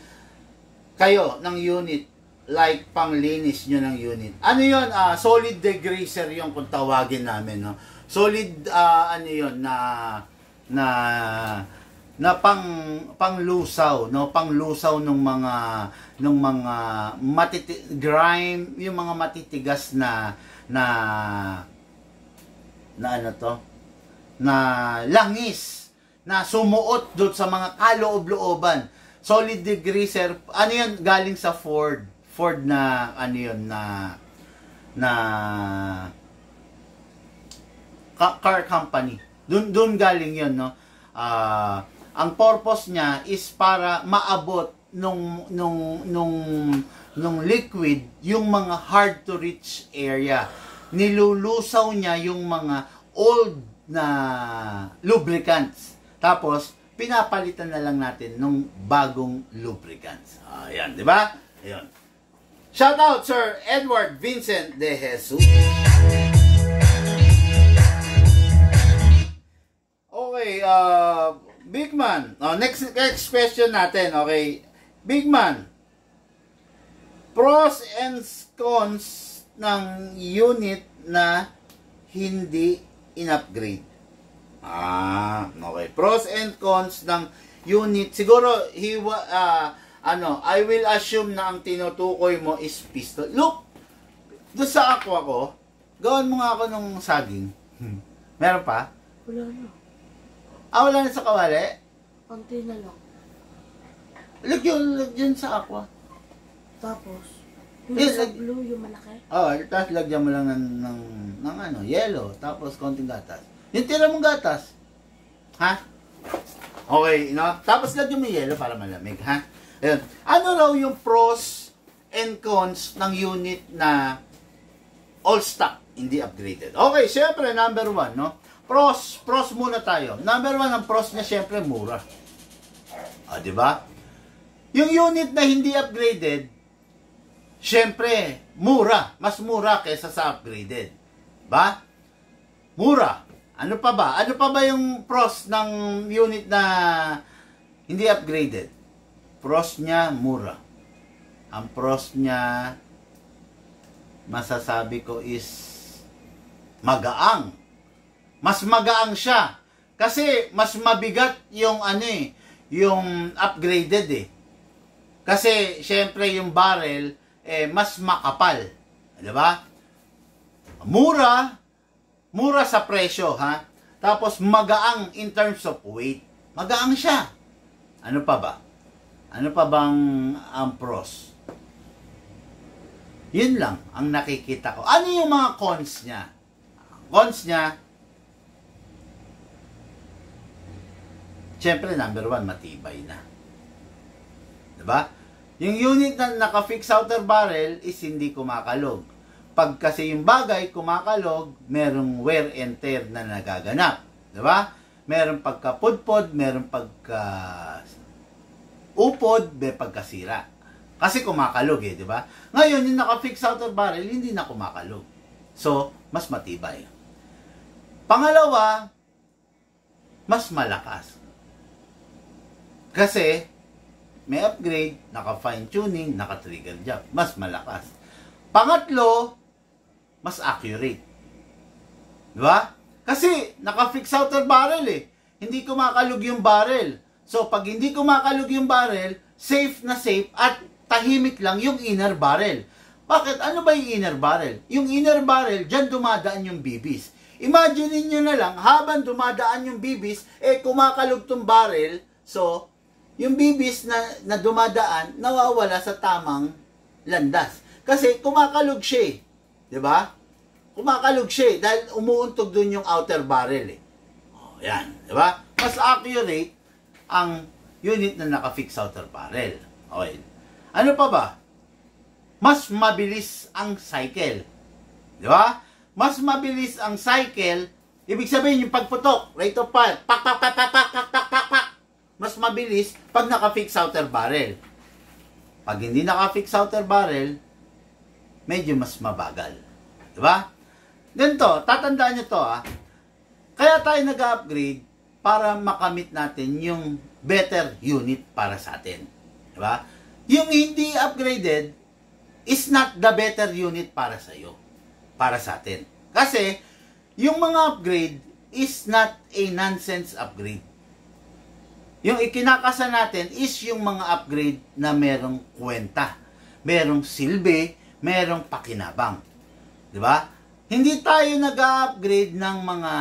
Speaker 1: Kayo, ng unit, like panglinis nyo ng unit. Ano yun? Solid degreaser yung kung tawagin namin, no? Solid, ano yun, na panglusaw, no? Panglusaw ng mga grime, yung mga matitigas na ano to? Na langis na sumuot doon sa mga kaloob-looban. Solid degreaser, ano yun, galing sa Ford na ano yun, na car company. Doon galing yun, no? Ang purpose niya is para maabot nung liquid yung mga hard to reach area. Nilulusaw niya yung mga old na lubricants. Tapos pinapalitan na lang natin nung bagong lubricants. Ayan, di ba? Ayun. Shout out Sir Edward Vincent de Jesus. Okay, Big Man. Next question natin. Okay, Big Man. Pros and cons ng unit na hindi in-upgrade. Okay. Pros and cons ng unit. Siguro, I will assume na ang tinutukoy mo is piston. Look, doon sa aqua ko, gawan mo nga ako ng saging. Meron pa?
Speaker 2: Wala na.
Speaker 1: Wala na sa kawali?
Speaker 2: Konti na lang.
Speaker 1: Lagyan sa aqua.
Speaker 2: Tapos,
Speaker 1: Yes,
Speaker 2: yung sa blue, yung malaki.
Speaker 1: Tapos lagyan mo lang ng yellow, tapos konting gatas. Yung tira mong gatas. Ha? Okay, no? Tapos lagyan mo yung yellow para malamig, ha? Ayun. Ano raw yung pros and cons ng unit na all stock, hindi upgraded? Okay, syempre, number 1, no? Pros muna tayo. Number 1, ang pros niya, syempre, mura. Di ba? Yung unit na hindi upgraded, syempre, mura. Mas mura kaysa sa upgraded. Ba? Mura. Ano pa ba? Ano pa ba yung pros ng unit na hindi upgraded? Pros niya, mura. Ang pros niya, masasabi ko is magaang. Mas magaang siya. Kasi mas mabigat yung yung upgraded eh. Kasi syempre yung barrel mas makapal. 'Di ba? Mura sa presyo, ha? Tapos magaang in terms of weight. Magaang siya. Ano pa ba? Ano pa bang ang pros? Yun lang ang nakikita ko. Ano yung mga cons niya? Cons niya, syempre, number 1, matibay na. Diba? Yung unit na naka-fix outer barrel is hindi kumakalog. Pag kasi yung bagay kumakalog, merong wear and tear na nagaganap. Diba? Merong pagka-pudpod, merong pagka-upod, may pagkasira. Kasi kumakalog diba? Ngayon, yung naka-fix outer barrel, hindi na kumakalog. So, mas matibay. Pangalawa, mas malakas. Kasi, may upgrade, naka-fine tuning, naka-trigger job. Mas malakas. Pangatlo, mas accurate. Diba? Kasi, naka-fix outer barrel Hindi kumakalog yung barrel. So, pag hindi kumakalog yung barrel, safe na safe at tahimik lang yung inner barrel. Bakit? Ano ba yung inner barrel? Yung inner barrel, dyan dumadaan yung bibis. Imagine nyo na lang, habang dumadaan yung bibis, kumakalog tong barrel, so, yung bibis na dumadaan, nawawala sa tamang landas. Kasi kumakalog siya Diba? Kumakalog siya dahil umuuntog dun yung outer barrel yan. Diba? Mas accurate ang unit na naka-fix outer barrel. Okay. Ano pa ba? Mas mabilis ang cycle. Diba? Mas mabilis ang cycle, ibig sabihin yung pagputok, rate of fire, pak, pak, pak, pak, pak, pak, pak, pak, pak. mas mabilis pag naka-fix outer barrel. Pag hindi naka-fix outer barrel, medyo mas mabagal. Diba? Ganito, tatandaan nyo to Kaya tayo nag-upgrade para makamit natin yung better unit para sa atin. Diba? Yung hindi upgraded is not the better unit para sa iyo, para sa atin. Kasi, yung mga upgrade is not a nonsense upgrade. Yung ikinakasa natin is yung mga upgrade na merong kwenta, merong silbi, merong pakinabang. Di ba? Hindi tayo nag-upgrade ng mga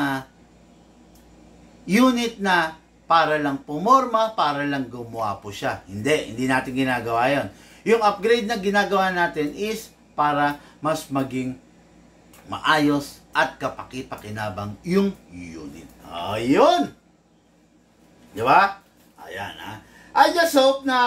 Speaker 1: unit na para lang pumorma, para lang gumawa po siya. Hindi natin ginagawa yon. Yung upgrade na ginagawa natin is para mas maging maayos at kapaki-pakinabang yung unit. Ayun! Di ba? Ayan I just hope na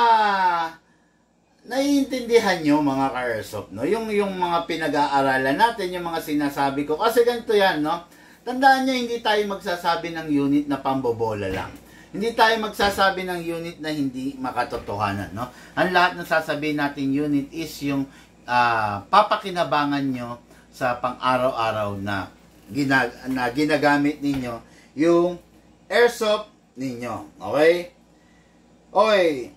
Speaker 1: naiintindihan nyo mga ka-airsoft, no? Yung mga pinag-aaralan natin, yung mga sinasabi ko. Kasi ganito yan, no? Tandaan nyo, hindi tayo magsasabi ng unit na pambobola lang. Hindi tayo magsasabi ng unit na hindi makatotohanan, no? Ang lahat ng sasabihin natin unit is yung papakinabangan nyo sa pang-araw-araw na ginagamit ninyo yung airsoft ninyo. Okay? Okay.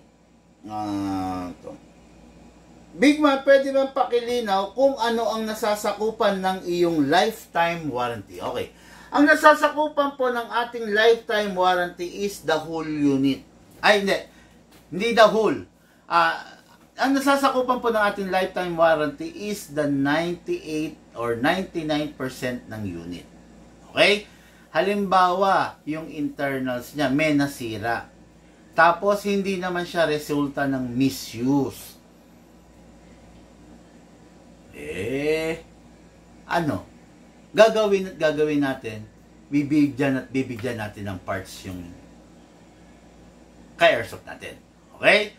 Speaker 1: Big Man, pwede bang pakilinaw kung ano ang nasasakupan ng iyong lifetime warranty? Okay. Ang nasasakupan po ng ating lifetime warranty is the whole unit. Ay, hindi. Hindi the whole. Ang nasasakupan po ng ating lifetime warranty is the 98 or 99% ng unit. Okay? Halimbawa, yung internals niya may nasira. Tapos, hindi naman siya resulta ng misuse. Gagawin natin, bibigyan natin ng parts yung ka-airsoft natin. Okay?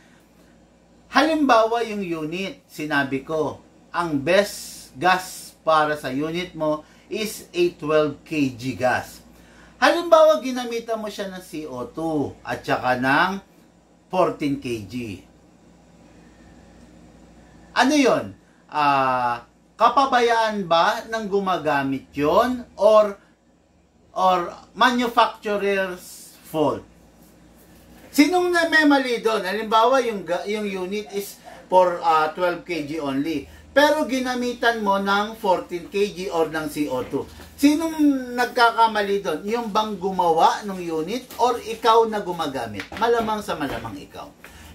Speaker 1: Halimbawa, yung unit, sinabi ko, ang best gas para sa unit mo is a 12 kg gas. Halimbawa, ginamitan mo siya ng CO2 at saka ng 14 kg. Ano yun? Kapabayaan ba ng gumagamit yon or manufacturer's fault? Sinong na may mali doon? Halimbawa, yung unit is for 12 kg only. Pero ginamitan mo ng 14 kg or ng CO2. Sinong nagkakamali doon? Yung bang gumawa ng unit or ikaw na gumagamit? Malamang sa malamang ikaw.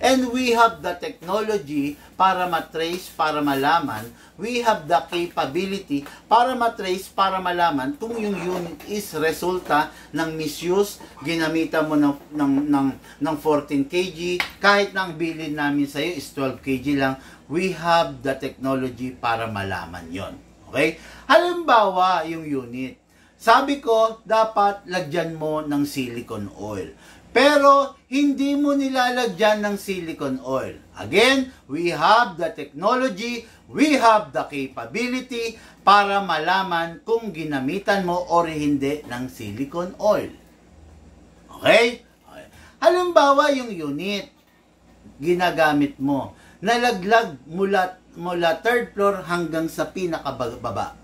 Speaker 1: And we have the technology para matrace, para malaman. We have the capability para matrace, para malaman kung yung unit is resulta ng misuse, ginamitan mo ng 14 kg, kahit na ang bilin namin sa iyo is 12 kg lang, we have the technology para malaman yon. Okay? Halimbawa, yung unit. Sabi ko, dapat lagyan mo ng silicone oil. Pero, hindi mo nilalagyan ng silicone oil. Again, we have the technology, we have the capability para malaman kung ginamitan mo o hindi ng silicone oil. Okay? Halimbawa, yung unit, ginagamit mo, nalaglag mula third floor hanggang sa pinakababa.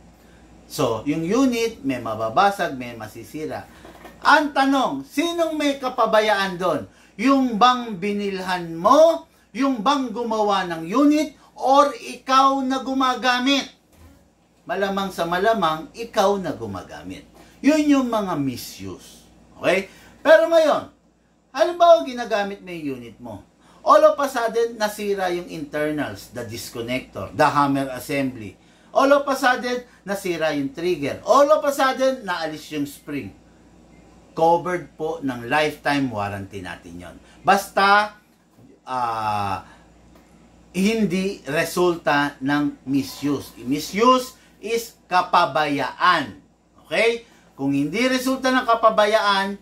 Speaker 1: So, yung unit, may mababasag, may masisira. Ang tanong, sinong may kapabayaan doon? Yung bang binilhan mo? Yung bang gumawa ng unit? Or ikaw na gumagamit? Malamang sa malamang, ikaw na gumagamit. Yun yung mga misuse. Okay? Pero ngayon, halimbawa ginagamit mo yung unit mo. All of a sudden, nasira yung internals, the disconnector, the hammer assembly. All of a sudden, nasira yung trigger. All of a sudden, naalis yung spring. Covered po ng lifetime warranty natin yon. Basta, hindi resulta ng misuse. Misuse is kapabayaan. Okay? Kung hindi resulta ng kapabayaan,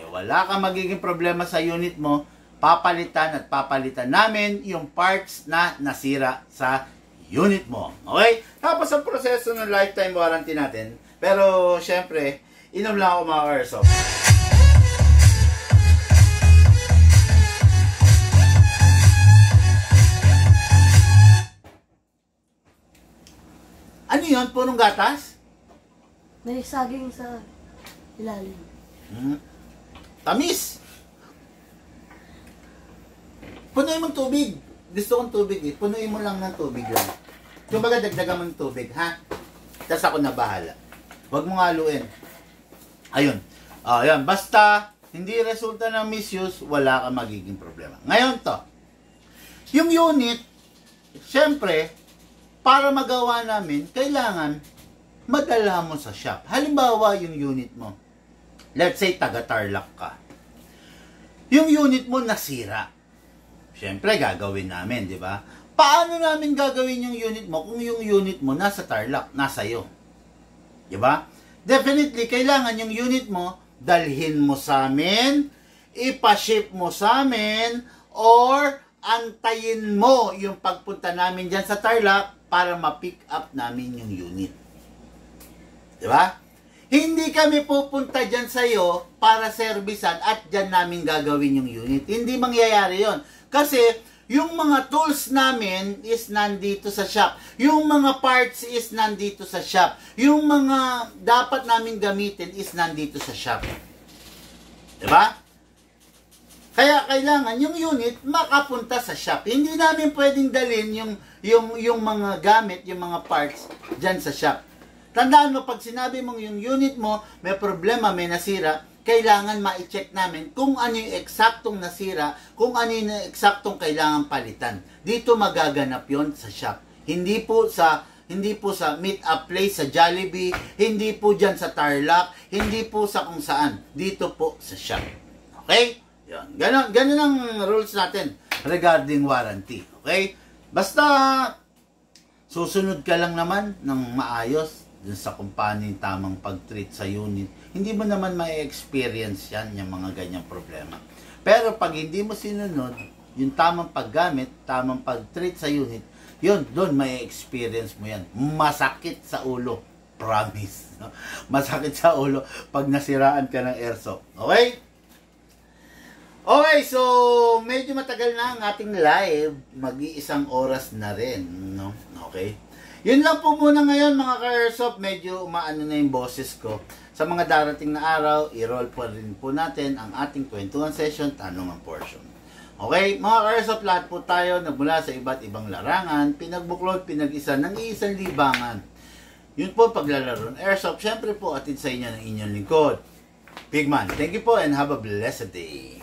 Speaker 1: wala kang magiging problema sa unit mo, papalitan namin yung parts na nasira sa unit mo. Okay? Tapos ang proseso ng lifetime warranty natin. Pero, syempre, inom lang ako mga airsoft. Ano yun? Purong gatas?
Speaker 2: May saging sa ilalim.
Speaker 1: Tamis! Punuin mong tubig. Gusto kong tubig eh. Punuin mo lang ng tubig lang. Kumbaga dagdagan mo ng tubig, ha? Tapos ako na bahala. Huwag mo haluin. Ayun. Ayan. Basta, hindi resulta ng misuse, wala kang magiging problema. Ngayon to. Yung unit, syempre, para magawa namin, kailangan madala mo sa shop. Halimbawa, yung unit mo. Let's say, taga-Tarlac ka. Yung unit mo nasira. Syempre, gagawin namin, di ba? Paano namin gagawin yung unit mo kung yung unit mo nasa Tarlac, nasa iyo? Di ba? Definitely, kailangan yung unit mo, dalhin mo sa amin, ipaship mo sa amin, or antayin mo yung pagpunta namin dyan sa Tarlac para ma-pick up namin yung unit. Di ba? Hindi kami pupunta dyan sa iyo para servisan at dyan namin gagawin yung unit. Hindi mangyayari yon. Kasi yung mga tools namin is nandito sa shop. Yung mga parts is nandito sa shop. Yung mga dapat namin gamitin is nandito sa shop. Diba? Kaya kailangan yung unit makapunta sa shop. Hindi namin pwedeng dalhin yung mga gamit, yung mga parts dyan sa shop. Tandaan mo, pag sinabi mong yung unit mo may problema, may nasira, kailangan ma-check namin kung ano yung eksaktong nasira, kung ano yung eksaktong kailangan palitan. Dito magaganap yon sa shop. Hindi po sa meet up place sa Jollibee, hindi po dyan sa Tarlac, hindi po sa kung saan. Dito po sa shop. Okay? Yan. Ganun ang rules natin regarding warranty. Okay? Basta susunod ka lang naman ng maayos dun sa kumpanya yung tamang pag-treat sa unit, hindi mo naman ma-experience yan, yung mga ganyang problema. Pero pag hindi mo sinunod, yung tamang paggamit, tamang pag-treat sa unit, yun, doon may experience mo yan. Masakit sa ulo. Promise. No? Masakit sa ulo pag nasiraan ka ng airsoft. Okay? Okay, so medyo matagal na ang ating live. Mag-iisang oras na rin. No? Okay? Yun lang po muna ngayon mga ka-airsoft. Medyo umaano na yung boses ko. Sa mga darating na araw, i-roll po rin po natin ang ating kwentuhan session, tanungan portion. Okay, mga ka-airsoft, lahat po tayo nagmula sa iba't ibang larangan, pinagbuklod, pinag-isa ng iisang libangan. Yun po paglalaro ng airsoft. Siyempre po, atid sa inyo ng inyong lingkod, Pigman. Thank you po and have a blessed day.